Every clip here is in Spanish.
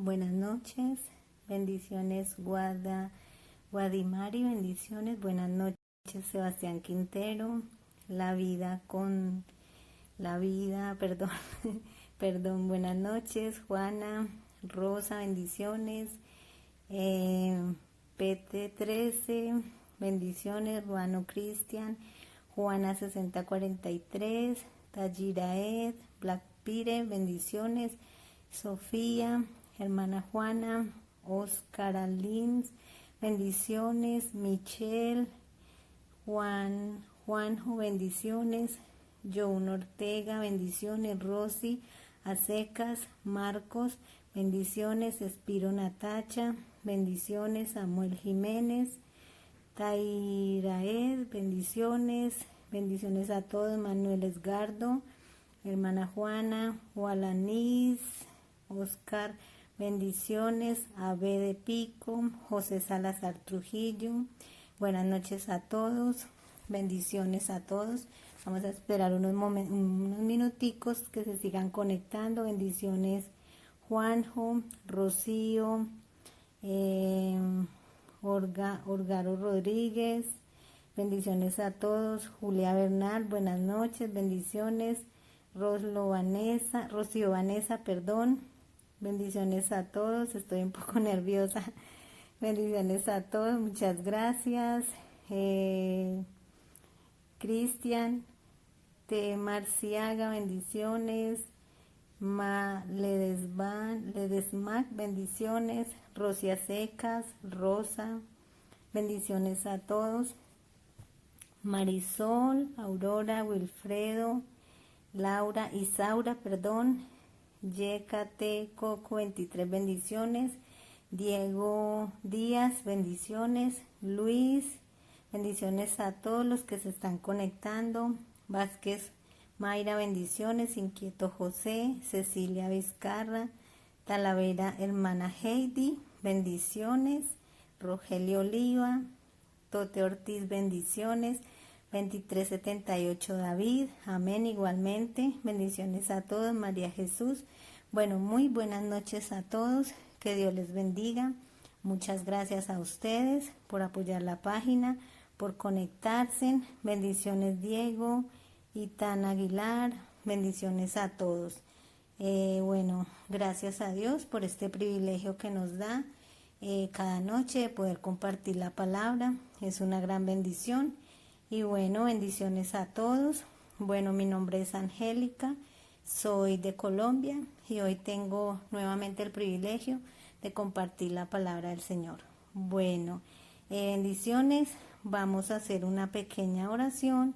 buenas noches, bendiciones Guadimari, bendiciones, buenas noches Sebastián Quintero, perdón, perdón, buenas noches Juana, Rosa, bendiciones, PT13, bendiciones, Ruano Cristian, Juana 6043, Tayiraed, Black Pire, bendiciones, Sofía, hermana Juana, Oscar Alins, bendiciones, Michelle, Juanjo, bendiciones, Joan Ortega, bendiciones, Rosy, Acecas, Marcos, bendiciones, Espiro Natacha, bendiciones, Samuel Jiménez, Tairaed, bendiciones, bendiciones a todos, Manuel Esgardo, hermana Juana, Gualanis, Oscar, bendiciones, Abe de Pico, José Salazar Trujillo, buenas noches a todos, bendiciones a todos. Vamos a esperar unos minuticos que se sigan conectando. Bendiciones Juanjo, Rocío, Orgaro Rodríguez, bendiciones a todos. Julia Bernal, buenas noches, bendiciones. Rocío Vanessa, perdón, bendiciones a todos, estoy un poco nerviosa. Bendiciones a todos, muchas gracias. Cristian T. Marciaga, bendiciones. Ledesmac, bendiciones. Rosia Secas, Rosa, bendiciones a todos. Marisol, Aurora, Wilfredo, Laura, Isaura, perdón. YKT Coco 23, bendiciones. Diego Díaz, bendiciones. Luis, bendiciones a todos los que se están conectando. Vázquez Mayra, bendiciones. Inquieto José, Cecilia Vizcarra, Talavera, hermana Heidi, bendiciones. Rogelio Oliva, Tote Ortiz, bendiciones. 2378 David, amén, igualmente, bendiciones a todos. María Jesús, bueno, muy buenas noches a todos, que Dios les bendiga. Muchas gracias a ustedes por apoyar la página, por conectarse. Bendiciones Diego, Itán Aguilar, bendiciones a todos. Bueno, gracias a Dios por este privilegio que nos da cada noche de poder compartir la palabra. Es una gran bendición. Y bueno, bendiciones a todos. Bueno, mi nombre es Angélica, soy de Colombia y hoy tengo nuevamente el privilegio de compartir la palabra del Señor. Bueno, bendiciones. Vamos a hacer una pequeña oración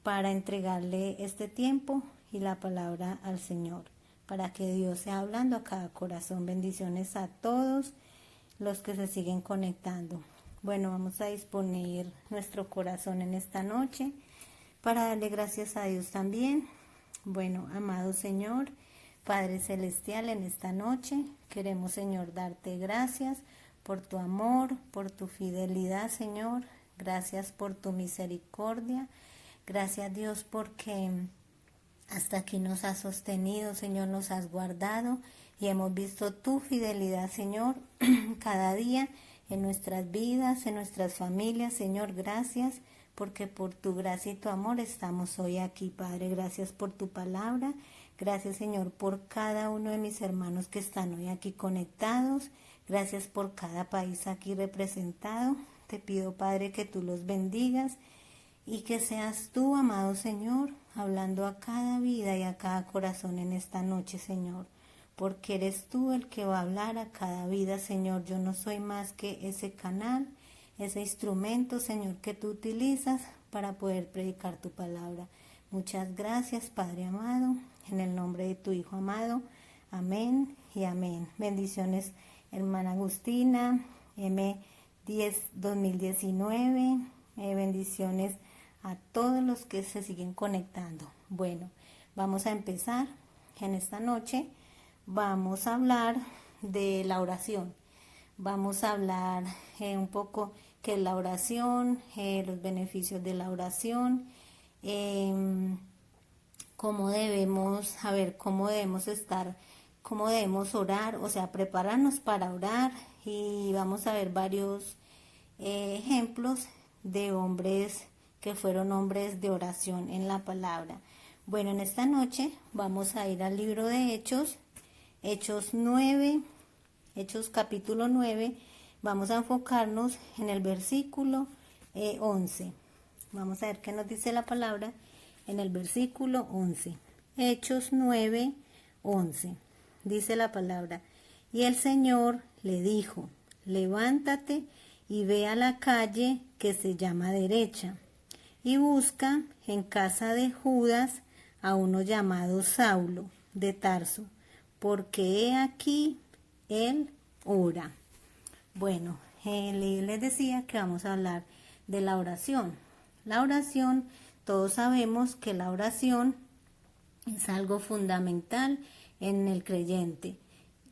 para entregarle este tiempo y la palabra al Señor, para que Dios sea hablando a cada corazón. Bendiciones a todos los que se siguen conectando. Bueno, vamos a disponer nuestro corazón en esta noche para darle gracias a Dios también. Bueno, amado Señor, Padre Celestial, en esta noche queremos, Señor, darte gracias por tu amor, por tu fidelidad, Señor. Gracias por tu misericordia. Gracias, Dios, porque hasta aquí nos has sostenido, Señor, nos has guardado y hemos visto tu fidelidad, Señor, cada día en nuestras vidas, en nuestras familias. Señor, gracias porque por tu gracia y tu amor estamos hoy aquí, Padre. Gracias por tu palabra. Gracias, Señor, por cada uno de mis hermanos que están hoy aquí conectados. Gracias por cada país aquí representado. Te pido, Padre, que tú los bendigas y que seas tú, amado Señor, hablando a cada vida y a cada corazón en esta noche, Señor, porque eres tú el que va a hablar a cada vida, Señor. Yo no soy más que ese canal, ese instrumento, Señor, que tú utilizas para poder predicar tu palabra. Muchas gracias, Padre amado, en el nombre de tu Hijo amado. Amén y amén. Bendiciones, hermana Agustina, M10 2019. Bendiciones a todos los que se siguen conectando. Bueno, vamos a empezar. En esta noche vamos a hablar de la oración. Vamos a hablar un poco qué es la oración, los beneficios de la oración, cómo debemos estar cómo debemos orar, o sea, prepararnos para orar, y vamos a ver varios ejemplos de hombres que fueron hombres de oración en la palabra. Bueno, en esta noche vamos a ir al libro de Hechos, Hechos 9, Hechos capítulo 9, vamos a enfocarnos en el versículo 11. Vamos a ver qué nos dice la palabra en el versículo 11. Hechos 9, 11. Dice la palabra: y el Señor le dijo, levántate y ve a la calle que se llama Derecha, y busca en casa de Judas a uno llamado Saulo de Tarso, porque he aquí él ora. Bueno, les decía que vamos a hablar de la oración. La oración, todos sabemos que la oración es algo fundamental en el creyente.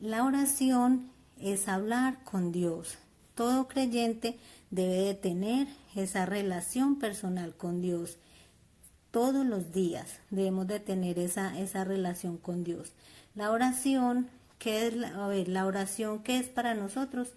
La oración es hablar con Dios. Todo creyente debe de tener esa relación personal con Dios. Todos los días debemos de tener esa relación con Dios. La oración, ¿qué es la oración qué es para nosotros?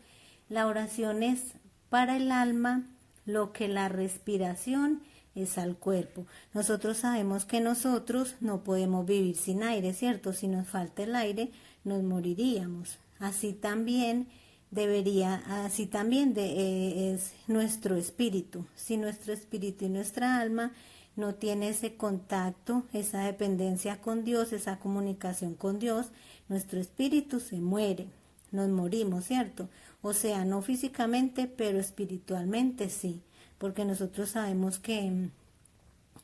La oración es para el alma lo que la respiración es al cuerpo. Nosotros sabemos que nosotros no podemos vivir sin aire, ¿cierto? Si nos falta el aire, nos moriríamos. Así también es nuestro espíritu. Si nuestro espíritu y nuestra alma no tiene ese contacto, esa dependencia con Dios, esa comunicación con Dios, nuestro espíritu se muere, nos morimos, ¿cierto? O sea, no físicamente, pero espiritualmente sí, porque nosotros sabemos que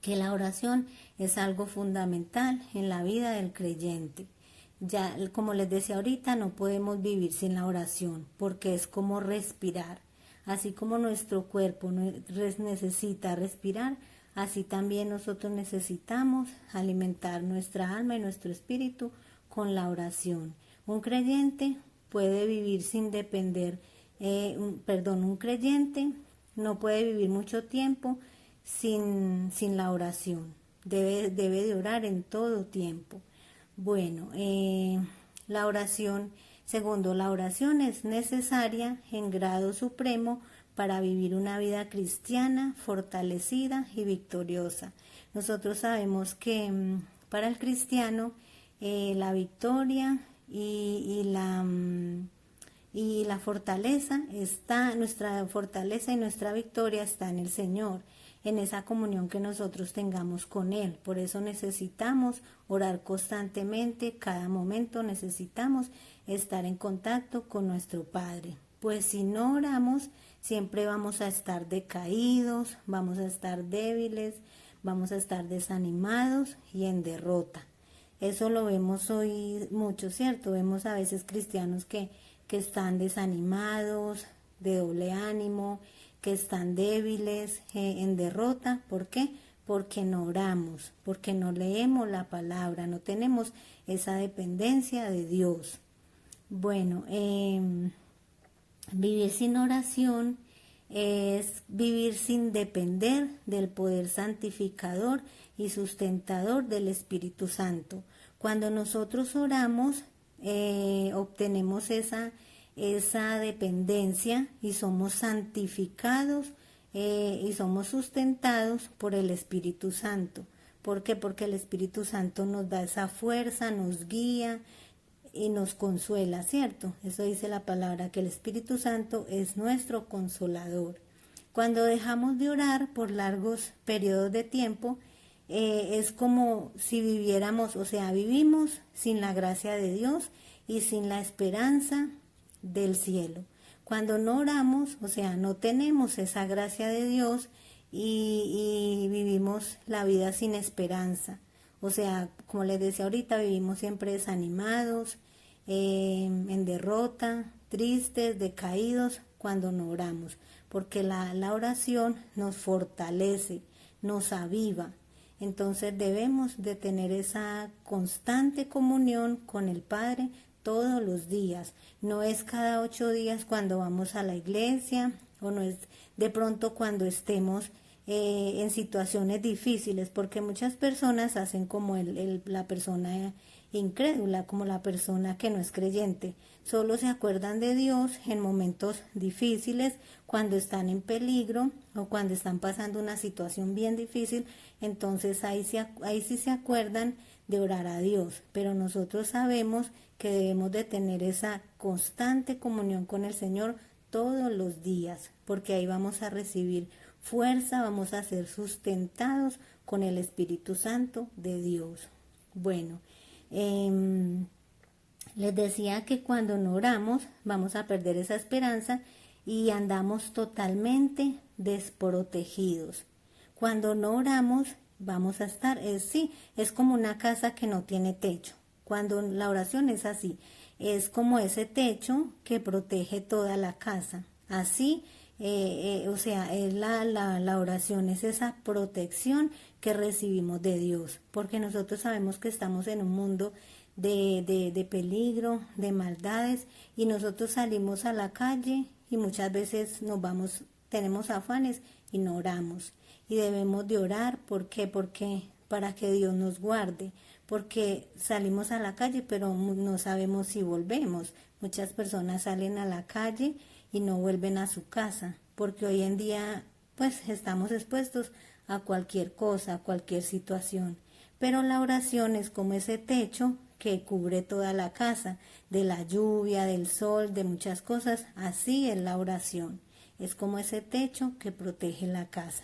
la oración es algo fundamental en la vida del creyente. Ya, como les decía ahorita, no podemos vivir sin la oración, porque es como respirar. Así como nuestro cuerpo necesita respirar, así también nosotros necesitamos alimentar nuestra alma y nuestro espíritu con la oración. Un creyente puede vivir sin depender, un creyente no puede vivir mucho tiempo sin la oración. Debe de orar en todo tiempo. Bueno, la oración, segundo, la oración es necesaria en grado supremo para vivir una vida cristiana fortalecida y victoriosa. Nosotros sabemos que para el cristiano la victoria y la fortaleza nuestra fortaleza y nuestra victoria está en el Señor, en esa comunión que nosotros tengamos con Él. Por eso necesitamos orar constantemente, cada momento necesitamos estar en contacto con nuestro Padre. Pues si no oramos, siempre vamos a estar decaídos, vamos a estar débiles, vamos a estar desanimados y en derrota. Eso lo vemos hoy mucho, ¿cierto? Vemos a veces cristianos que están desanimados, de doble ánimo, que están débiles, en derrota. ¿Por qué? Porque no oramos, porque no leemos la palabra, no tenemos esa dependencia de Dios. Bueno, vivir sin oración es vivir sin depender del poder santificador y sustentador del Espíritu Santo. Cuando nosotros oramos, obtenemos esa dependencia y somos santificados y somos sustentados por el Espíritu Santo. ¿Por qué? Porque el Espíritu Santo nos da esa fuerza, nos guía y nos consuela, ¿cierto? Eso dice la palabra, que el Espíritu Santo es nuestro consolador. Cuando dejamos de orar por largos periodos de tiempo, es como si viviéramos, o sea, vivimos sin la gracia de Dios y sin la esperanza del cielo. Cuando no oramos, o sea, no tenemos esa gracia de Dios y vivimos la vida sin esperanza. O sea, como les decía ahorita, vivimos siempre desanimados, en derrota, tristes, decaídos cuando no oramos, porque la oración nos fortalece, nos aviva. Entonces debemos de tener esa constante comunión con el Padre todos los días. No es cada 8 días cuando vamos a la iglesia, o no es de pronto cuando estemos en situaciones difíciles, porque muchas personas hacen como la persona incrédula, como la persona que no es creyente. Solo se acuerdan de Dios en momentos difíciles, cuando están en peligro o cuando están pasando una situación bien difícil. Entonces ahí sí se acuerdan de orar a Dios. Pero nosotros sabemos que debemos de tener esa constante comunión con el Señor todos los días, porque ahí vamos a recibir fuerza, vamos a ser sustentados con el Espíritu Santo de Dios. Bueno, les decía que cuando no oramos vamos a perder esa esperanza y andamos totalmente desprotegidos. Cuando no oramos vamos a estar, es como una casa que no tiene techo. Cuando la oración es así, es como ese techo que protege toda la casa. Así, o sea, es la oración, es esa protección que recibimos de Dios, porque nosotros sabemos que estamos en un mundo de peligro, de maldades, y nosotros salimos a la calle y muchas veces tenemos afanes y no oramos. Y debemos de orar, ¿por qué? Porque para que Dios nos guarde, porque salimos a la calle pero no sabemos si volvemos. Muchas personas salen a la calle y no vuelven a su casa, porque hoy en día pues estamos expuestos a cualquier cosa, a cualquier situación. Pero la oración es como ese techo que cubre toda la casa, de la lluvia, del sol, de muchas cosas. Así es la oración, es como ese techo que protege la casa.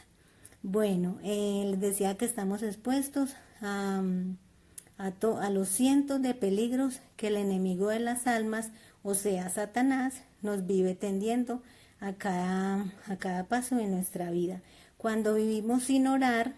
Bueno, les decía que estamos expuestos a los cientos de peligros que el enemigo de las almas, o sea, Satanás, nos vive tendiendo a cada paso de nuestra vida. Cuando vivimos sin orar,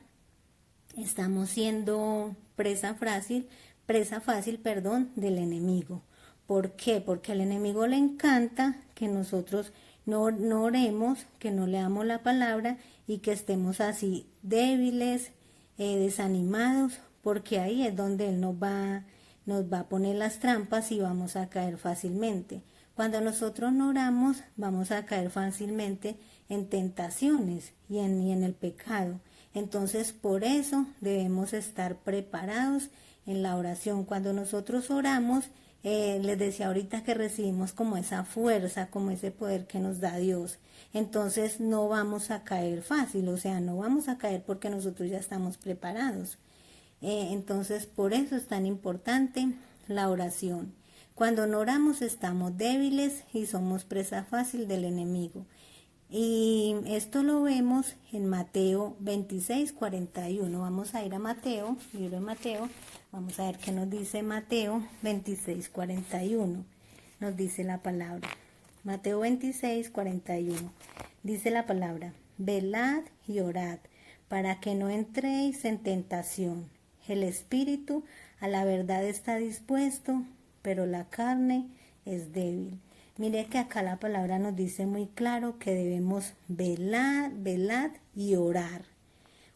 estamos siendo presa fácil, del enemigo. ¿Por qué? Porque al enemigo le encanta que nosotros no oremos, que no leamos la palabra y que estemos así débiles, desanimados, porque ahí es donde él nos va a poner las trampas y vamos a caer fácilmente. Cuando nosotros no oramos, vamos a caer fácilmente en tentaciones y en el pecado. Entonces, por eso debemos estar preparados en la oración. Cuando nosotros oramos, les decía ahorita que recibimos como esa fuerza, como ese poder que nos da Dios. Entonces no vamos a caer fácil, o sea, no vamos a caer porque nosotros ya estamos preparados. Entonces por eso es tan importante la oración. Cuando no oramos estamos débiles y somos presa fácil del enemigo. Y esto lo vemos en Mateo 26:41. Vamos a ir a Mateo, libro de Mateo. Vamos a ver qué nos dice Mateo 26:41. Nos dice la palabra. Mateo 26:41. Dice la palabra: velad y orad, para que no entréis en tentación. El espíritu a la verdad está dispuesto, pero la carne es débil. Mire que acá la palabra nos dice muy claro que debemos velar y orar.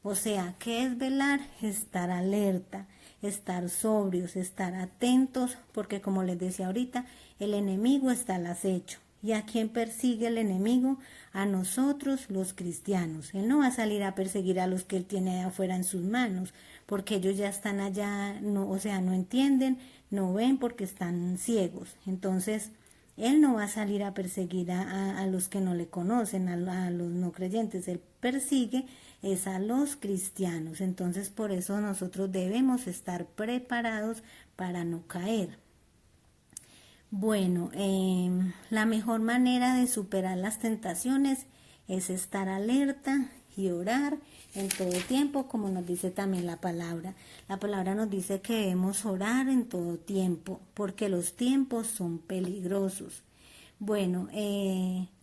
O sea, ¿qué es velar? Estar alerta, estar sobrios, estar atentos, porque como les decía ahorita, el enemigo está al acecho. ¿Y a quién persigue el enemigo? A nosotros los cristianos. Él no va a salir a perseguir a los que él tiene afuera en sus manos, porque ellos ya están allá, no entienden, no ven porque están ciegos. Entonces, él no va a salir a perseguir a los que no le conocen, a los no creyentes. Él persigue es a los cristianos. Entonces, por eso nosotros debemos estar preparados para no caer. Bueno, la mejor manera de superar las tentaciones es estar alerta y orar en todo tiempo, como nos dice también la palabra. La palabra nos dice que debemos orar en todo tiempo, porque los tiempos son peligrosos. Bueno,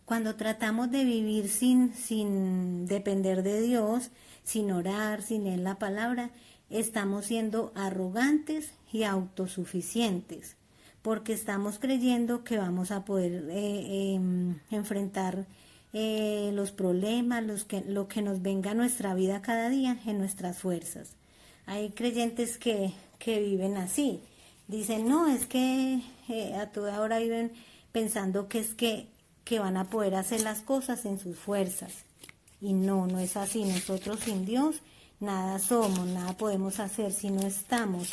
cuando tratamos de vivir sin depender de Dios, sin orar, sin leer la palabra, estamos siendo arrogantes y autosuficientes, porque estamos creyendo que vamos a poder enfrentar los problemas, lo que nos venga a nuestra vida cada día en nuestras fuerzas. Hay creyentes que viven así. Dicen, no, es que a toda hora viven pensando que es que van a poder hacer las cosas en sus fuerzas. Y no es así. Nosotros sin Dios nada somos, nada podemos hacer si no estamos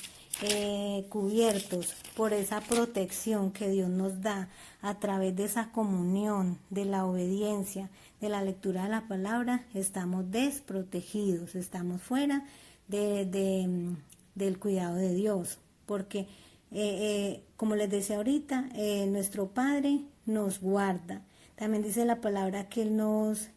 cubiertos por esa protección que Dios nos da a través de esa comunión, de la obediencia, de la lectura de la palabra, estamos desprotegidos, estamos fuera del cuidado de Dios, porque como les decía ahorita, nuestro Padre nos guarda. También dice la palabra que Él nos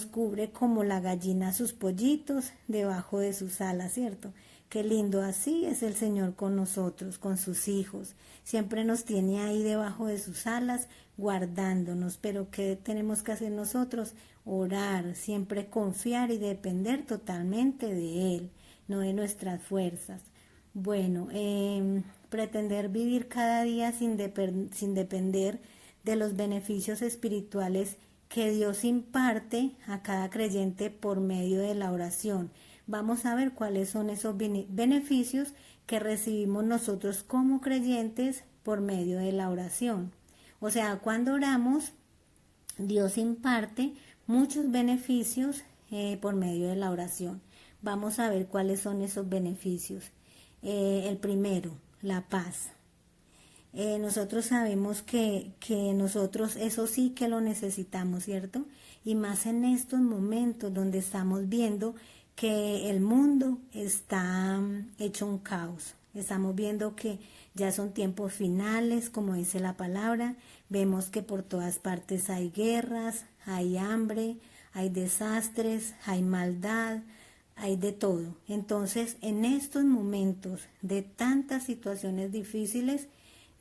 cubre como la gallina sus pollitos debajo de sus alas, ¿cierto? Qué lindo, así es el Señor con nosotros, con sus hijos. Siempre nos tiene ahí debajo de sus alas, guardándonos. Pero ¿qué tenemos que hacer nosotros? Orar, siempre confiar y depender totalmente de Él, no de nuestras fuerzas. Bueno, pretender vivir cada día sin depender de los beneficios espirituales que Dios imparte a cada creyente por medio de la oración. Vamos a ver cuáles son esos beneficios que recibimos nosotros como creyentes por medio de la oración. O sea, cuando oramos, Dios imparte muchos beneficios por medio de la oración. Vamos a ver cuáles son esos beneficios. El primero, la paz. Nosotros sabemos que nosotros eso sí que lo necesitamos, ¿cierto? Y más en estos momentos donde estamos viendo que el mundo está hecho un caos. Estamos viendo que ya son tiempos finales, como dice la palabra. Vemos que por todas partes hay guerras, hay hambre, hay desastres, hay maldad, hay de todo. Entonces, en estos momentos de tantas situaciones difíciles,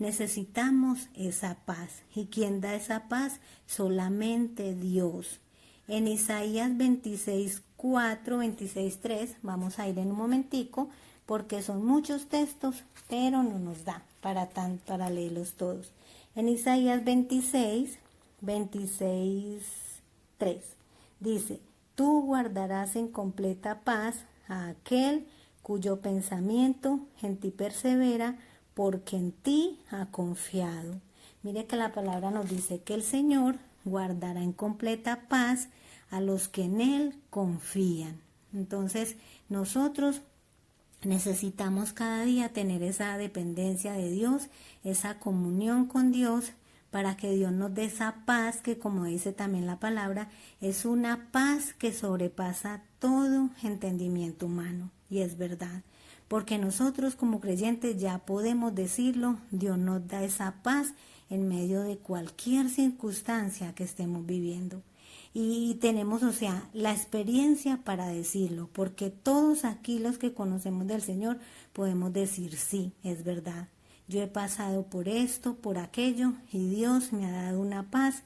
necesitamos esa paz. ¿Y quién da esa paz? Solamente Dios. En Isaías 26:4, 26:3, vamos a ir en un momentico, porque son muchos textos, pero no nos da para leerlos todos. En Isaías 26:3, dice: tú guardarás en completa paz a aquel cuyo pensamiento en ti persevera, porque en ti ha confiado. Mire que la palabra nos dice que el Señor guardará en completa paz a los que en Él confían. Entonces, nosotros necesitamos cada día tener esa dependencia de Dios, esa comunión con Dios, para que Dios nos dé esa paz que, como dice también la palabra, es una paz que sobrepasa todo entendimiento humano. Y es verdad, porque nosotros como creyentes ya podemos decirlo, Dios nos da esa paz en medio de cualquier circunstancia que estemos viviendo. Y tenemos, o sea, la experiencia para decirlo, porque todos aquí los que conocemos del Señor podemos decir, sí, es verdad. Yo he pasado por esto, por aquello, y Dios me ha dado una paz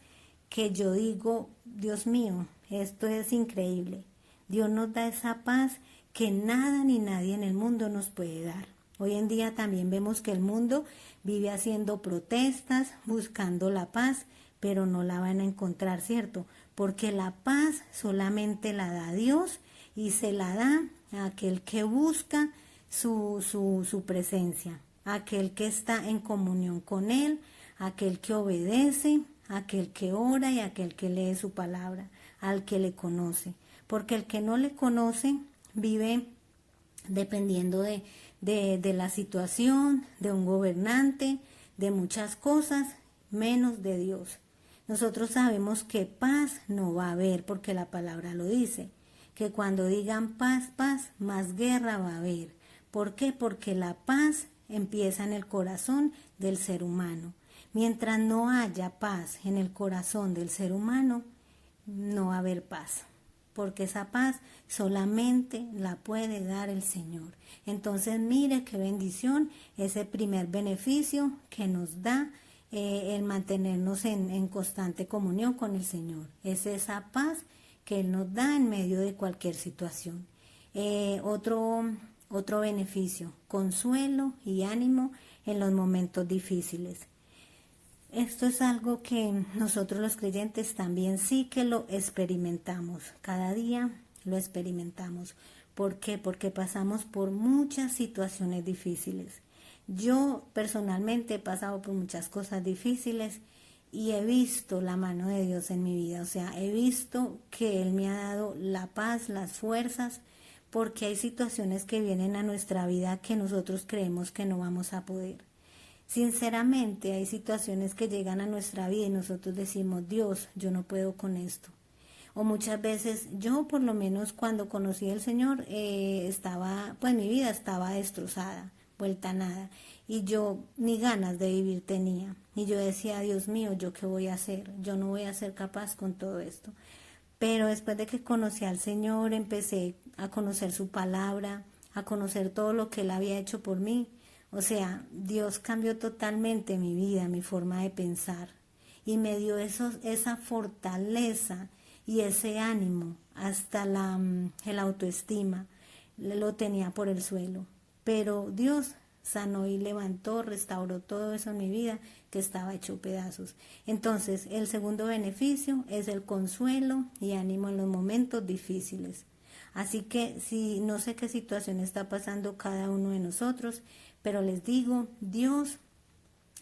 que yo digo, Dios mío, esto es increíble. Dios nos da esa paz que nada ni nadie en el mundo nos puede dar. Hoy en día también vemos que el mundo vive haciendo protestas, buscando la paz, pero no la van a encontrar, ¿cierto? Porque la paz solamente la da Dios y se la da a aquel que busca su presencia, aquel que está en comunión con Él, aquel que obedece, aquel que ora y aquel que lee su palabra, al que le conoce. Porque el que no le conoce vive dependiendo de la situación, de un gobernante, de muchas cosas, menos de Dios. Nosotros sabemos que paz no va a haber, porque la palabra lo dice, que cuando digan paz, paz, más guerra va a haber. ¿Por qué? Porque la paz empieza en el corazón del ser humano. Mientras no haya paz en el corazón del ser humano, no va a haber paz, porque esa paz solamente la puede dar el Señor. Entonces, mire qué bendición, ese primer beneficio que nos da el mantenernos en constante comunión con el Señor. Es esa paz que Él nos da en medio de cualquier situación. Otro beneficio, consuelo y ánimo en los momentos difíciles. Esto es algo que nosotros los creyentes también sí que lo experimentamos. Cada día lo experimentamos. ¿Por qué? Porque pasamos por muchas situaciones difíciles. Yo personalmente he pasado por muchas cosas difíciles y he visto la mano de Dios en mi vida. O sea, he visto que Él me ha dado la paz, las fuerzas porque hay situaciones que vienen a nuestra vida que nosotros creemos que no vamos a poder. Sinceramente, hay situaciones que llegan a nuestra vida y nosotros decimos, Dios, yo no puedo con esto. O muchas veces, yo por lo menos cuando conocí al Señor, pues mi vida estaba destrozada, vuelta a nada. Y yo ni ganas de vivir tenía. Y yo decía, Dios mío, ¿yo qué voy a hacer? Yo no voy a ser capaz con todo esto. Pero después de que conocí al Señor, empecé a conocer su palabra, a conocer todo lo que Él había hecho por mí. O sea, Dios cambió totalmente mi vida, mi forma de pensar. Y me dio esa fortaleza y ese ánimo, hasta el autoestima, lo tenía por el suelo. Pero Dios sanó y levantó, restauró todo eso en mi vida que estaba hecho pedazos. Entonces, el segundo beneficio es el consuelo y ánimo en los momentos difíciles. Así que si no sé qué situación está pasando cada uno de nosotros, pero les digo, Dios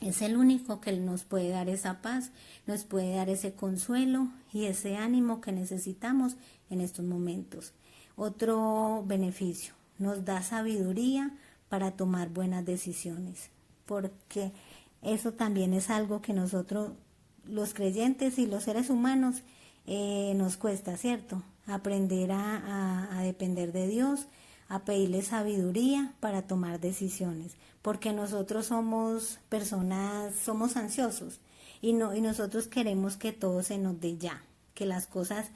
es el único que nos puede dar esa paz, nos puede dar ese consuelo y ese ánimo que necesitamos en estos momentos. Otro beneficio, nos da sabiduría para tomar buenas decisiones, porque eso también es algo que nosotros, los creyentes y los seres humanos, nos cuesta, ¿cierto? Aprender a depender de Dios, a pedirle sabiduría para tomar decisiones, porque nosotros somos personas, somos ansiosos y nosotros queremos que todo se nos dé ya, que las cosas,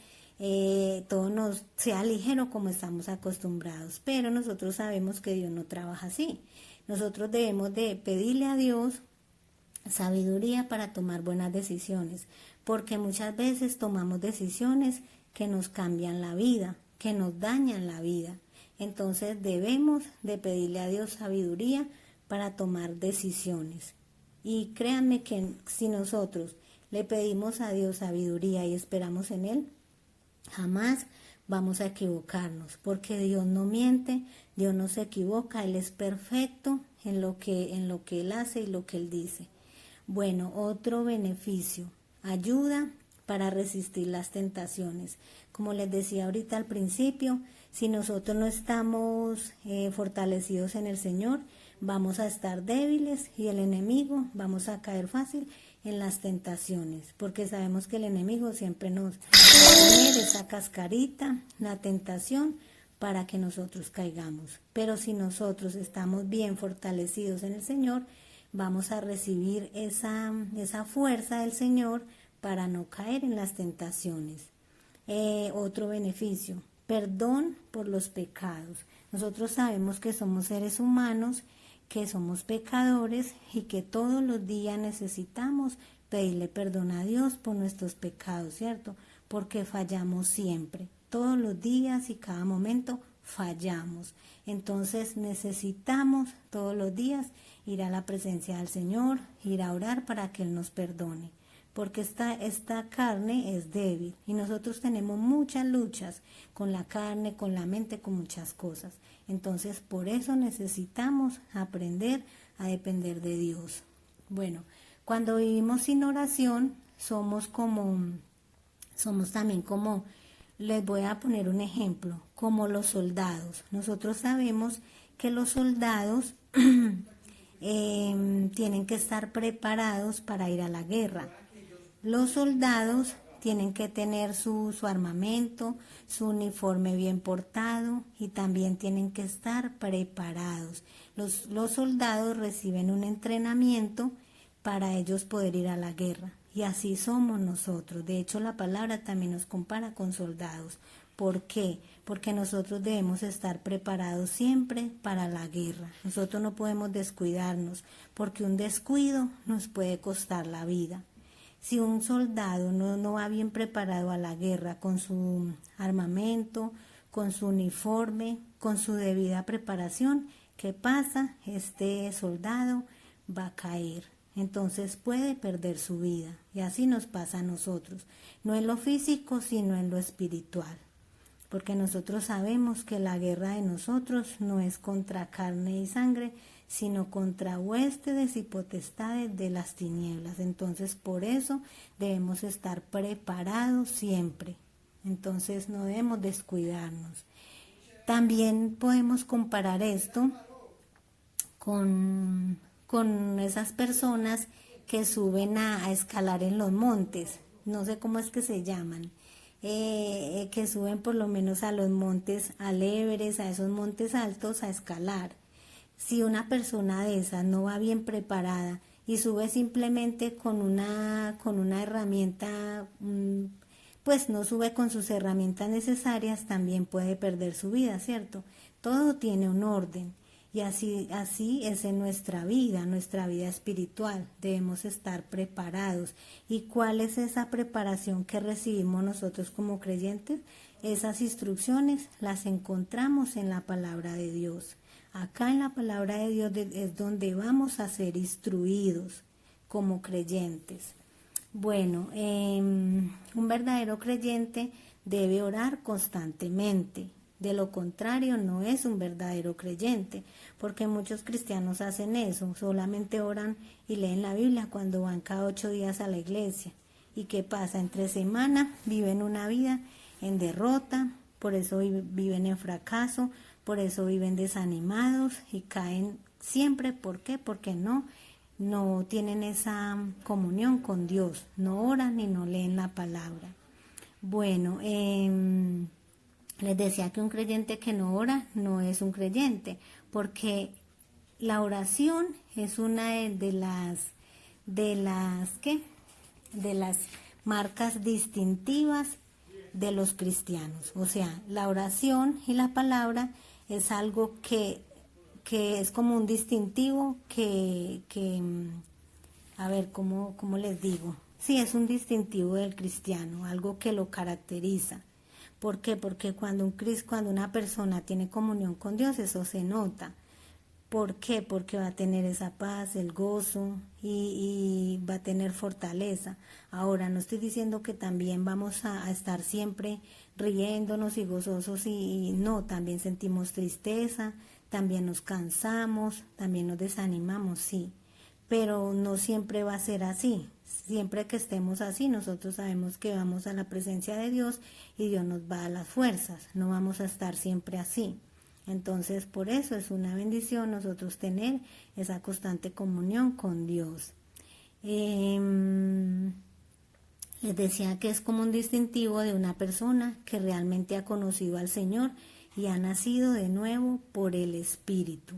todo nos sea ligero como estamos acostumbrados, pero nosotros sabemos que Dios no trabaja así. Nosotros debemos de pedirle a Dios sabiduría para tomar buenas decisiones, porque muchas veces tomamos decisiones que nos cambian la vida, que nos dañan la vida. Entonces debemos de pedirle a Dios sabiduría para tomar decisiones. Y créanme que si nosotros le pedimos a Dios sabiduría y esperamos en Él, jamás vamos a equivocarnos, porque Dios no miente, Dios no se equivoca, Él es perfecto en lo que Él hace y lo que Él dice. Bueno, otro beneficio, ayuda para resistir las tentaciones. Como les decía ahorita al principio, si nosotros no estamos fortalecidos en el Señor, vamos a estar débiles y el enemigo vamos a caer fácil en las tentaciones, porque sabemos que el enemigo siempre nos va a poner esa cascarita, la tentación, para que nosotros caigamos. Pero si nosotros estamos bien fortalecidos en el Señor, vamos a recibir esa fuerza del Señor para no caer en las tentaciones. Otro beneficio, perdón por los pecados. Nosotros sabemos que somos seres humanos, que somos pecadores y que todos los días necesitamos pedirle perdón a Dios por nuestros pecados, ¿cierto? Porque fallamos siempre, todos los días y cada momento fallamos. Entonces necesitamos todos los días ir a la presencia del Señor, ir a orar para que Él nos perdone, porque esta carne es débil y nosotros tenemos muchas luchas con la carne, con la mente, con muchas cosas. Entonces por eso necesitamos aprender a depender de Dios. Bueno, cuando vivimos sin oración somos también como, les voy a poner un ejemplo, como los soldados. Nosotros sabemos que los soldados tienen que estar preparados para ir a la guerra. Los soldados tienen que tener su armamento, su uniforme bien portado y también tienen que estar preparados. Los soldados reciben un entrenamiento para ellos poder ir a la guerra. Y así somos nosotros. De hecho, la palabra también nos compara con soldados. ¿Por qué? Porque nosotros debemos estar preparados siempre para la guerra. Nosotros no podemos descuidarnos, porque un descuido nos puede costar la vida. Si un soldado no va bien preparado a la guerra con su armamento, con su uniforme, con su debida preparación, ¿qué pasa? Este soldado va a caer. Entonces puede perder su vida. Y así nos pasa a nosotros. No en lo físico, sino en lo espiritual. Porque nosotros sabemos que la guerra de nosotros no es contra carne y sangre, sino contra huestes y potestades de las tinieblas. Entonces, por eso debemos estar preparados siempre. Entonces, no debemos descuidarnos. También podemos comparar esto con esas personas que suben a escalar en los montes, no sé cómo es que se llaman, que suben por lo menos a los montes, al Everest, a esos montes altos a escalar. Si una persona de esas no va bien preparada y sube simplemente con una herramienta, pues no sube con sus herramientas necesarias, también puede perder su vida, ¿cierto? Todo tiene un orden. Y así es en nuestra vida espiritual. Debemos estar preparados. ¿Y cuál es esa preparación que recibimos nosotros como creyentes? Esas instrucciones las encontramos en la palabra de Dios. Acá en la palabra de Dios es donde vamos a ser instruidos como creyentes. Bueno, un verdadero creyente debe orar constantemente. De lo contrario, no es un verdadero creyente, porque muchos cristianos hacen eso, solamente oran y leen la Biblia cuando van cada 8 días a la iglesia. ¿Y qué pasa? Entre semana viven una vida en derrota, por eso viven en fracaso, por eso viven desanimados y caen siempre. ¿Por qué? Porque no tienen esa comunión con Dios, no oran y no leen la palabra. Bueno, les decía que un creyente que no ora no es un creyente, porque la oración es una de las marcas distintivas de los cristianos. O sea, la oración y la palabra es algo que es como un distintivo a ver, ¿cómo les digo? Sí, es un distintivo del cristiano, algo que lo caracteriza. ¿Por qué? Porque cuando una persona tiene comunión con Dios, eso se nota. ¿Por qué? Porque va a tener esa paz, el gozo y va a tener fortaleza. Ahora, no estoy diciendo que también vamos a estar siempre riéndonos y gozosos y no, también sentimos tristeza, también nos cansamos, también nos desanimamos, sí. Pero no siempre va a ser así. Siempre que estemos así, nosotros sabemos que vamos a la presencia de Dios y Dios nos va a las fuerzas. No vamos a estar siempre así. Entonces, por eso es una bendición nosotros tener esa constante comunión con Dios. Les decía que es como un distintivo de una persona que realmente ha conocido al Señor y ha nacido de nuevo por el Espíritu.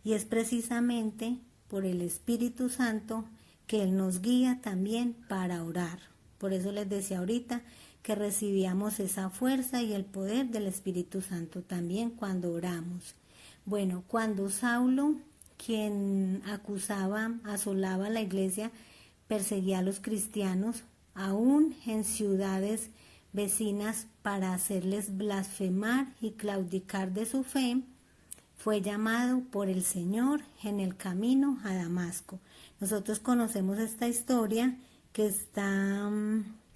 Y es precisamente por el Espíritu Santo que Él nos guía también para orar. Por eso les decía ahorita que recibíamos esa fuerza y el poder del Espíritu Santo también cuando oramos. Bueno, cuando Saulo, quien asolaba la iglesia, perseguía a los cristianos, aún en ciudades vecinas para hacerles blasfemar y claudicar de su fe, fue llamado por el Señor en el camino a Damasco. Nosotros conocemos esta historia que está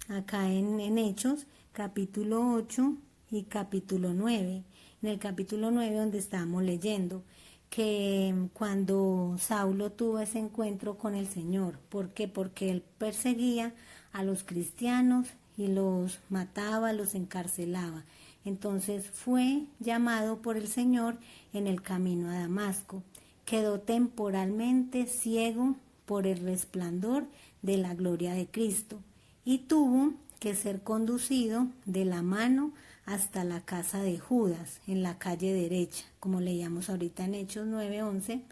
acá en Hechos, capítulo 8 y capítulo 9. En el capítulo 9 donde estamos leyendo que cuando Saulo tuvo ese encuentro con el Señor. ¿Por qué? Porque él perseguía a los cristianos y los mataba, los encarcelaba. Entonces fue llamado por el Señor en el camino a Damasco. Quedó temporalmente ciego por el resplandor de la gloria de Cristo y tuvo que ser conducido de la mano hasta la casa de Judas, en la calle derecha, como leíamos ahorita en Hechos 9:11,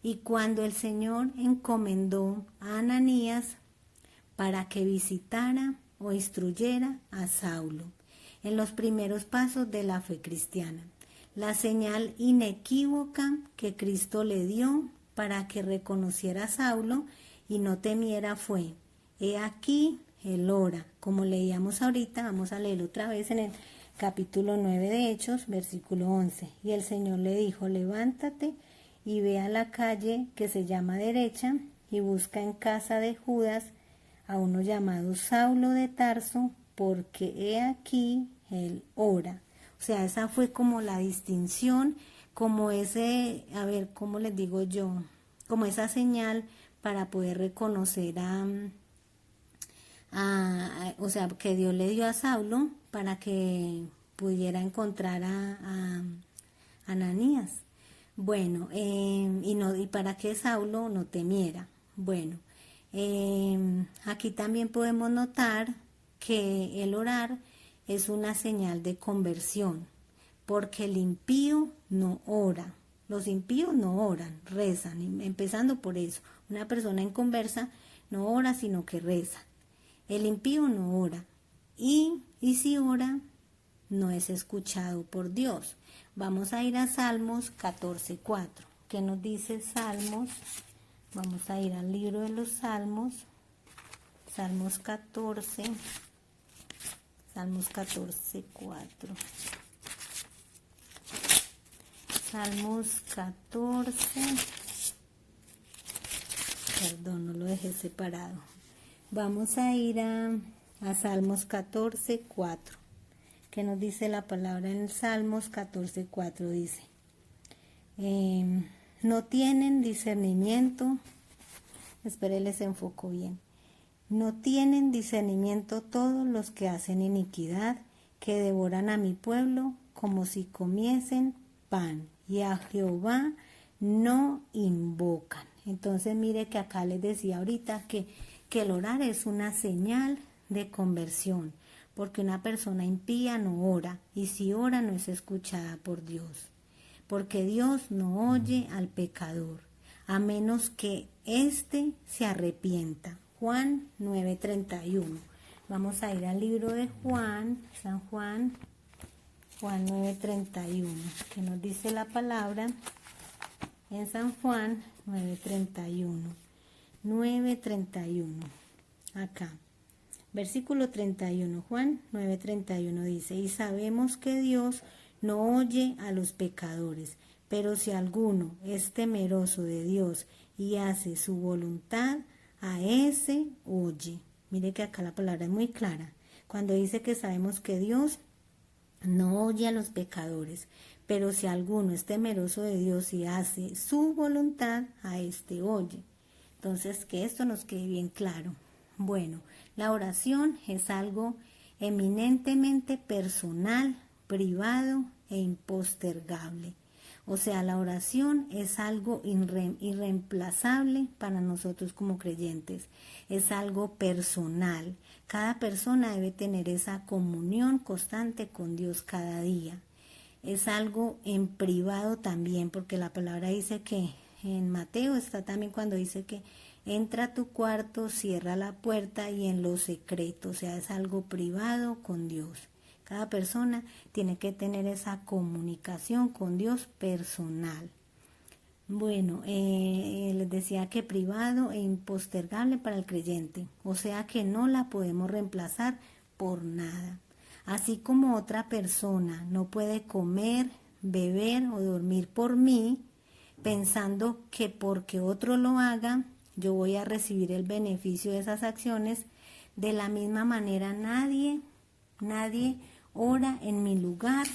y cuando el Señor encomendó a Ananías para que visitara o instruyera a Saulo en los primeros pasos de la fe cristiana. La señal inequívoca que Cristo le dio para que reconociera a Saulo y no temiera fue: he aquí, él ora. Como leíamos ahorita, vamos a leer otra vez en el capítulo 9 de Hechos, versículo 11. Y el Señor le dijo: levántate y ve a la calle que se llama derecha y busca en casa de Judas a uno llamado Saulo de Tarso, porque he aquí él ora. O sea, esa fue como la distinción, como ese, a ver, ¿cómo les digo yo? Como esa señal para poder reconocer o sea, que Dios le dio a Saulo para que pudiera encontrar Ananías. Bueno, y para que Saulo no temiera. Bueno, aquí también podemos notar que el orar es una señal de conversión, porque el impío no ora. Los impíos no oran, rezan, empezando por eso. Una persona inconversa no ora, sino que reza. El impío no ora. Y si ora, no es escuchado por Dios. Vamos a ir a Salmos 14:4. ¿Qué nos dice Salmos? Vamos a ir al libro de los Salmos. Salmos 14. Salmos 14:4. Salmos 14. Perdón, no lo dejé separado. Vamos a ir a Salmos 14:4. ¿Qué nos dice la palabra en Salmos 14:4? Dice, no tienen discernimiento, espere, les enfoco bien, no tienen discernimiento todos los que hacen iniquidad, que devoran a mi pueblo como si comiesen pan, y a Jehová no invocan. Entonces mire que acá les decía ahorita que el orar es una señal de conversión, porque una persona impía no ora, y si ora no es escuchada por Dios, porque Dios no oye al pecador, a menos que éste se arrepienta. Juan 9:31. Vamos a ir al libro de Juan, San Juan 9:31, que nos dice la palabra en San Juan 9:31. 9:31, acá. Versículo 31, Juan 9:31 dice, y sabemos que Dios no oye a los pecadores, pero si alguno es temeroso de Dios y hace su voluntad, a ese oye. Mire que acá la palabra es muy clara. Cuando dice que sabemos que Dios no oye a los pecadores, pero si alguno es temeroso de Dios y hace su voluntad, a este oye. Entonces, que esto nos quede bien claro. Bueno, la oración es algo eminentemente personal, privado e impostergable. O sea, la oración es algo irreemplazable para nosotros como creyentes. Es algo personal. Cada persona debe tener esa comunión constante con Dios cada día. Es algo en privado también, porque la palabra dice que en Mateo está también cuando dice que entra a tu cuarto, cierra la puerta y en lo secreto, o sea, es algo privado con Dios. Cada persona tiene que tener esa comunicación con Dios personal. Bueno, les decía que privado e impostergable para el creyente, o sea que no la podemos reemplazar por nada. Así como otra persona no puede comer, beber o dormir por mí, pensando que porque otro lo haga, yo voy a recibir el beneficio de esas acciones, de la misma manera nadie ora en mi lugar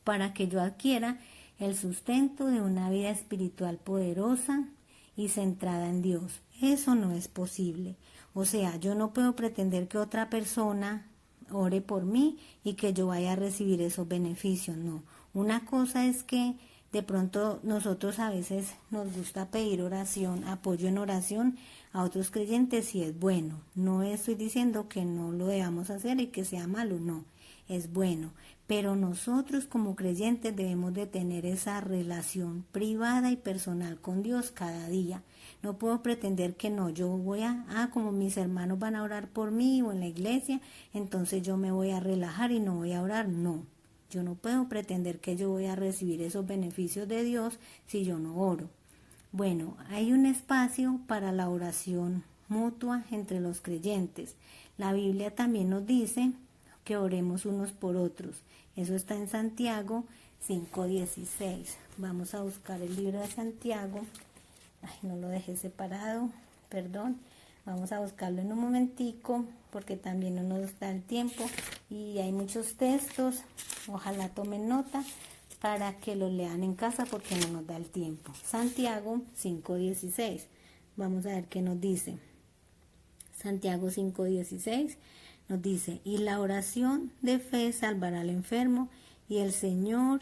para que yo adquiera el sustento de una vida espiritual poderosa y centrada en Dios. Eso no es posible. O sea, yo no puedo pretender que otra persona ore por mí y que yo vaya a recibir esos beneficios. No. Una cosa es que de pronto nosotros a veces nos gusta pedir oración, apoyo en oración a otros creyentes y es bueno. No estoy diciendo que no lo debamos hacer y que sea malo, no. Es bueno, pero nosotros como creyentes debemos de tener esa relación privada y personal con Dios cada día. No puedo pretender que no, yo voy como mis hermanos van a orar por mí o en la iglesia, entonces yo me voy a relajar y no voy a orar, no. Yo no puedo pretender que yo voy a recibir esos beneficios de Dios si yo no oro. Bueno, hay un espacio para la oración mutua entre los creyentes. La Biblia también nos dice que oremos unos por otros. Eso está en Santiago 5:16. Vamos a buscar el libro de Santiago. Ay, no lo dejé separado, perdón. Vamos a buscarlo en un momentico porque también no nos da el tiempo y hay muchos textos. Ojalá tomen nota para que lo lean en casa porque no nos da el tiempo. Santiago 5:16. Vamos a ver qué nos dice. Santiago 5:16 nos dice, y la oración de fe salvará al enfermo, y el Señor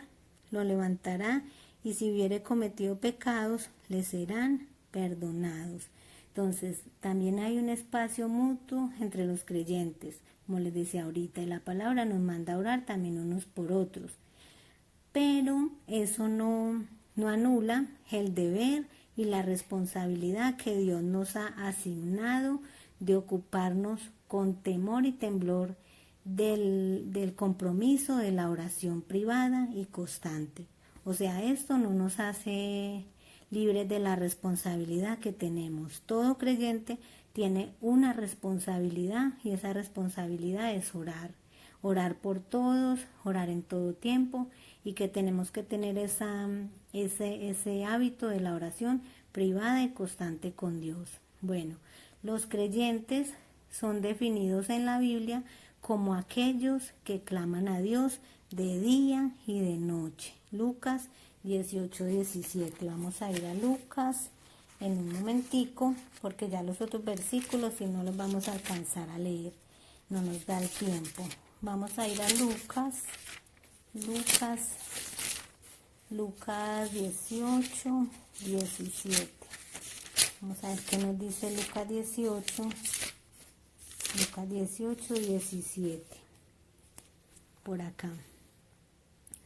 lo levantará, y si hubiere cometido pecados, le serán perdonados. Entonces, también hay un espacio mutuo entre los creyentes, como les decía ahorita, y la palabra nos manda a orar también unos por otros. Pero eso no anula el deber y la responsabilidad que Dios nos ha asignado de ocuparnos con temor y temblor del compromiso de la oración privada y constante. O sea, esto no nos hace libres de la responsabilidad que tenemos. Todo creyente tiene una responsabilidad, y esa responsabilidad es orar. Orar por todos, orar en todo tiempo, y que tenemos que tener ese hábito de la oración privada y constante con Dios. Bueno, los creyentes son definidos en la Biblia como aquellos que claman a Dios de día y de noche. Lucas 18:17. Vamos a ir a Lucas en un momentico, porque ya los otros versículos si no los vamos a alcanzar a leer, no nos da el tiempo. Vamos a ir a Lucas 18:17. Vamos a ver qué nos dice Lucas 18:17. Por acá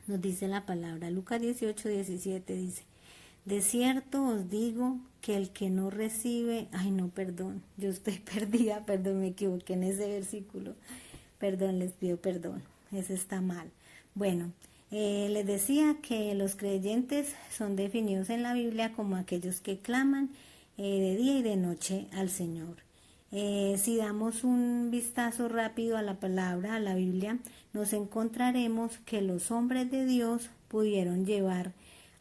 nos dice la palabra. Lucas 18:17 dice: de cierto os digo que el que no recibe, yo estoy perdida, me equivoqué en ese versículo, les pido perdón, ese está mal. Bueno, les decía que los creyentes son definidos en la Biblia como aquellos que claman de día y de noche al Señor. Si damos un vistazo rápido a la palabra, a la Biblia, nos encontraremos que los hombres de Dios pudieron llevar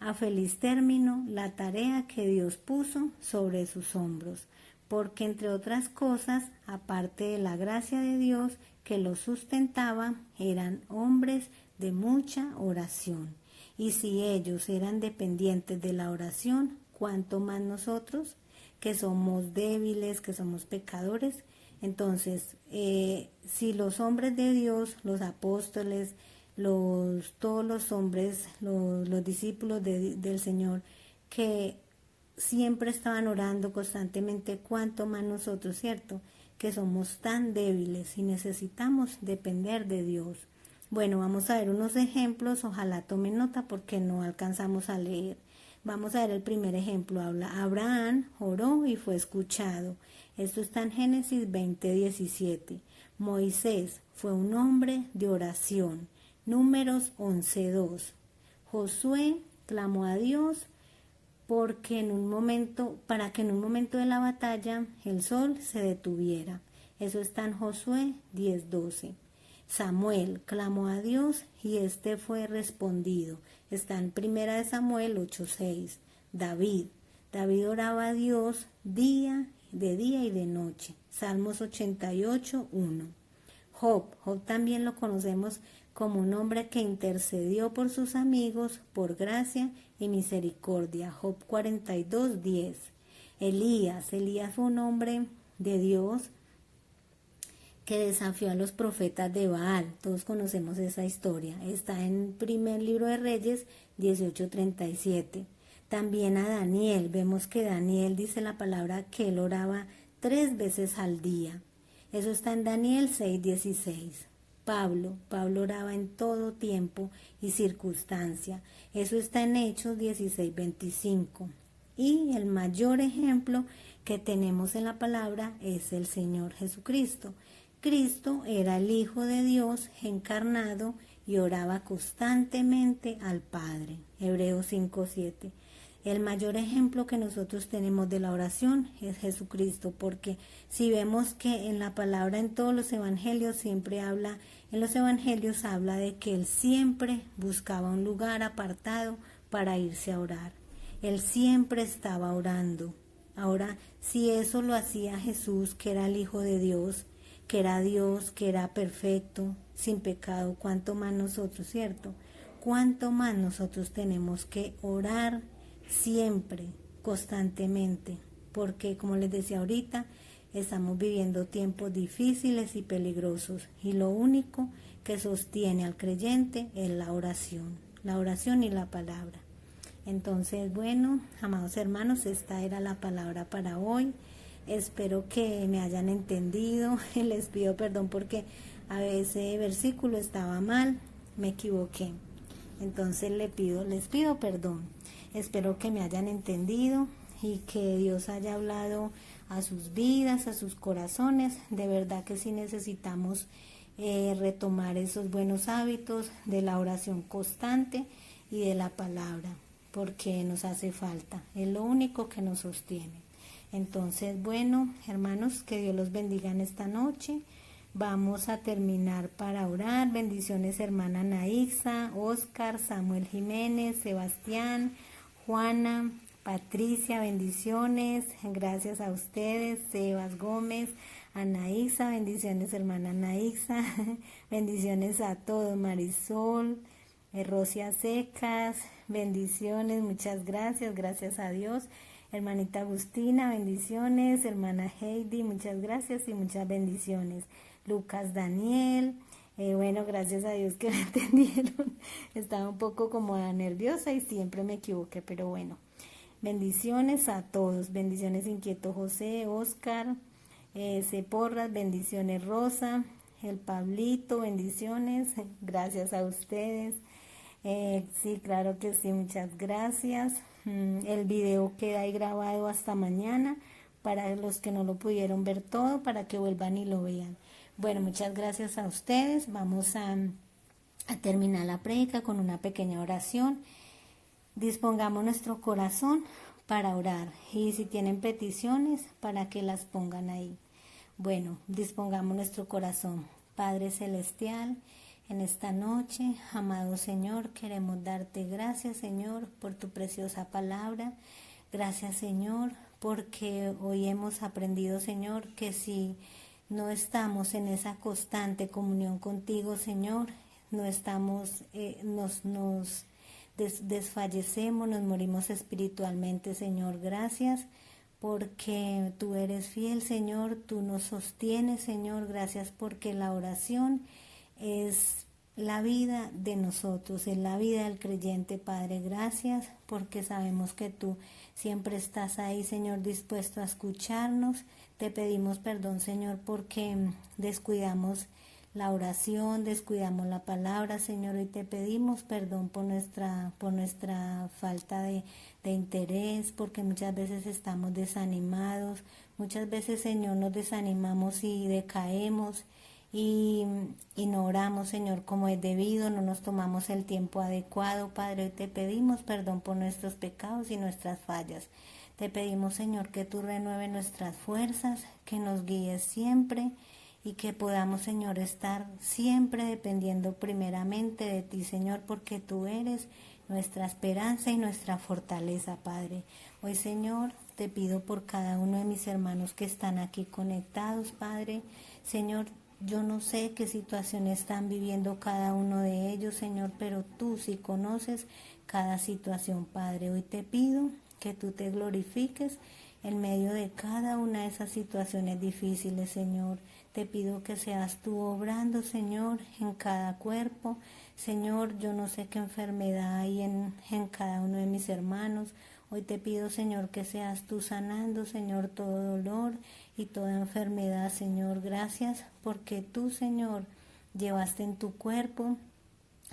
a feliz término la tarea que Dios puso sobre sus hombros, porque entre otras cosas, aparte de la gracia de Dios que los sustentaba, eran hombres de mucha oración. Y si ellos eran dependientes de la oración, ¿cuánto más nosotros, que somos débiles, que somos pecadores? Entonces, si los hombres de Dios, los apóstoles, todos los hombres, los discípulos del Señor, que siempre estaban orando constantemente, ¿cuánto más nosotros, cierto? Que somos tan débiles y necesitamos depender de Dios. Bueno, vamos a ver unos ejemplos, ojalá tomen nota porque no alcanzamos a leer. Vamos a ver el primer ejemplo. Abraham oró y fue escuchado. Esto está en Génesis 20:17. Moisés fue un hombre de oración. Números 11:2. Josué clamó a Dios para que en un momento de la batalla el sol se detuviera. Eso está en Josué 10:12. Samuel clamó a Dios y este fue respondido. Está en 1 de Samuel 8:6. David oraba a Dios de día y de noche. Salmos 88:1. Job también lo conocemos como un hombre que intercedió por sus amigos por gracia y misericordia. Job 42:10. Elías fue un hombre de Dios que desafió a los profetas de Baal. Todos conocemos esa historia. Está en primer libro de Reyes 18:37. También a Daniel. Vemos que Daniel dice la palabra que él oraba 3 veces al día. Eso está en Daniel 6:16. Pablo oraba en todo tiempo y circunstancia. Eso está en Hechos 16:25. Y el mayor ejemplo que tenemos en la palabra es el Señor Jesucristo. Cristo era el Hijo de Dios encarnado y oraba constantemente al Padre. Hebreos 5:7. El mayor ejemplo que nosotros tenemos de la oración es Jesucristo, porque si vemos que en la palabra, en todos los evangelios, habla de que Él siempre buscaba un lugar apartado para irse a orar. Él siempre estaba orando. Ahora, si eso lo hacía Jesús, que era el Hijo de Dios, que era perfecto, sin pecado, ¿cuánto más nosotros, cierto? ¿Cuánto más nosotros tenemos que orar siempre, constantemente? Porque, como les decía ahorita, estamos viviendo tiempos difíciles y peligrosos, y lo único que sostiene al creyente es la oración y la palabra. Entonces, bueno, amados hermanos, esta era la palabra para hoy. Espero que me hayan entendido. Les pido perdón porque a ese versículo estaba mal, me equivoqué. Entonces les pido perdón. Espero que me hayan entendido y que Dios haya hablado a sus vidas, a sus corazones. De verdad que sí necesitamos retomar esos buenos hábitos de la oración constante y de la palabra, porque nos hace falta, es lo único que nos sostiene. Entonces, bueno, hermanos, que Dios los bendiga en esta noche. Vamos a terminar para orar. Bendiciones, hermana Naixa, Oscar, Samuel Jiménez, Sebastián, Juana, Patricia, bendiciones. Gracias a ustedes, Sebas Gómez, Anaísa, bendiciones, hermana Anaísa. Bendiciones a todos, Marisol, Rosia Secas, bendiciones, muchas gracias, gracias a Dios. Hermanita Agustina, bendiciones. Hermana Heidi, muchas gracias y muchas bendiciones. Lucas Daniel, bueno, gracias a Dios que me entendieron. Estaba un poco como nerviosa y siempre me equivoqué, pero bueno. Bendiciones a todos. Bendiciones Inquieto José, Oscar, Ceporras, bendiciones Rosa, el Pablito, bendiciones. Gracias a ustedes. Sí, claro que sí, muchas gracias. El video queda ahí grabado hasta mañana para los que no lo pudieron ver todo, para que vuelvan y lo vean. Bueno, muchas gracias a ustedes. Vamos a terminar la prédica con una pequeña oración. Dispongamos nuestro corazón para orar y si tienen peticiones, para que las pongan ahí. Bueno, dispongamos nuestro corazón. Padre Celestial, en esta noche, amado Señor, queremos darte gracias, Señor, por tu preciosa palabra. Gracias, Señor, porque hoy hemos aprendido, Señor, que si no estamos en esa constante comunión contigo, Señor, no estamos, nos desfallecemos, nos morimos espiritualmente, Señor. Gracias porque tú eres fiel, Señor, tú nos sostienes, Señor. Gracias porque la oración es la vida de nosotros, es la vida del creyente, Padre. Gracias porque sabemos que tú siempre estás ahí, Señor, dispuesto a escucharnos. Te pedimos perdón, Señor, porque descuidamos la oración, descuidamos la palabra, Señor, y te pedimos perdón por nuestra falta de interés, porque muchas veces estamos desanimados, muchas veces, Señor, nos desanimamos y decaemos y no oramos, Señor, como es debido, no nos tomamos el tiempo adecuado, Padre. Hoy te pedimos perdón por nuestros pecados y nuestras fallas. Te pedimos, Señor, que tú renueves nuestras fuerzas, que nos guíes siempre y que podamos, Señor, estar siempre dependiendo primeramente de ti, Señor, porque tú eres nuestra esperanza y nuestra fortaleza, Padre. Hoy, Señor, te pido por cada uno de mis hermanos que están aquí conectados, Padre. Señor, yo no sé qué situación están viviendo cada uno de ellos, Señor, pero tú sí conoces cada situación, Padre. Hoy te pido que tú te glorifiques en medio de cada una de esas situaciones difíciles, Señor. Te pido que seas tú obrando, Señor, en cada cuerpo. Señor, yo no sé qué enfermedad hay en cada uno de mis hermanos. Hoy te pido, Señor, que seas tú sanando, Señor, todo dolor y toda enfermedad, Señor. Gracias porque tú, Señor, llevaste en tu cuerpo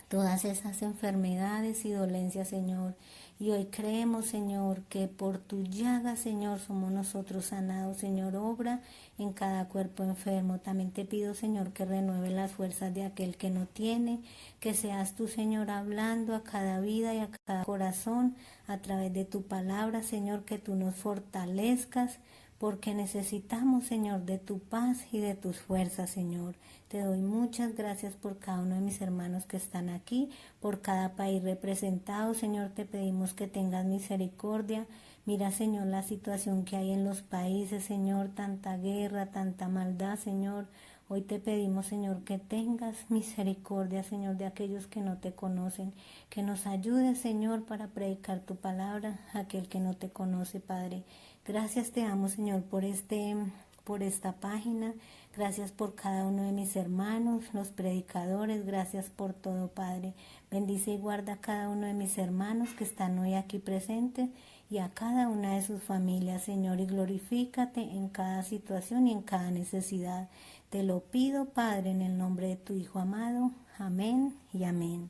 todas esas enfermedades y dolencias, Señor. Y hoy creemos, Señor, que por tu llaga, Señor, somos nosotros sanados. Señor, obra en cada cuerpo enfermo. También te pido, Señor, que renueve las fuerzas de aquel que no tiene, que seas tú, Señor, hablando a cada vida y a cada corazón a través de tu palabra, Señor, que tú nos fortalezcas, porque necesitamos, Señor, de tu paz y de tus fuerzas, Señor. Te doy muchas gracias por cada uno de mis hermanos que están aquí, por cada país representado, Señor. Te pedimos que tengas misericordia. Mira, Señor, la situación que hay en los países, Señor, tanta guerra, tanta maldad, Señor. Hoy te pedimos, Señor, que tengas misericordia, Señor, de aquellos que no te conocen, que nos ayudes, Señor, para predicar tu palabra a aquel que no te conoce, Padre. Gracias te damos, Señor, por esta página. Gracias por cada uno de mis hermanos, los predicadores, gracias por todo, Padre. Bendice y guarda a cada uno de mis hermanos que están hoy aquí presentes y a cada una de sus familias, Señor, y glorifícate en cada situación y en cada necesidad. Te lo pido, Padre, en el nombre de tu Hijo amado. Amén y amén.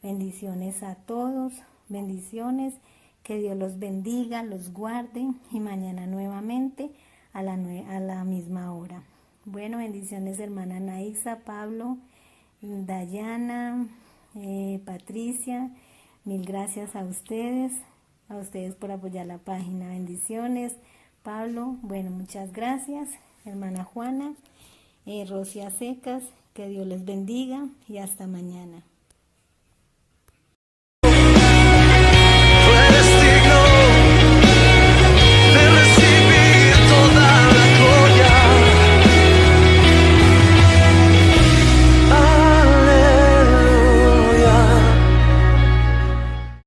Bendiciones a todos, bendiciones, que Dios los bendiga, los guarde y mañana nuevamente a la misma hora. Bueno, bendiciones hermana Naisa, Pablo, Dayana, Patricia, mil gracias a ustedes por apoyar la página. Bendiciones, Pablo, bueno, muchas gracias, hermana Juana, Rosia Secas, que Dios les bendiga y hasta mañana.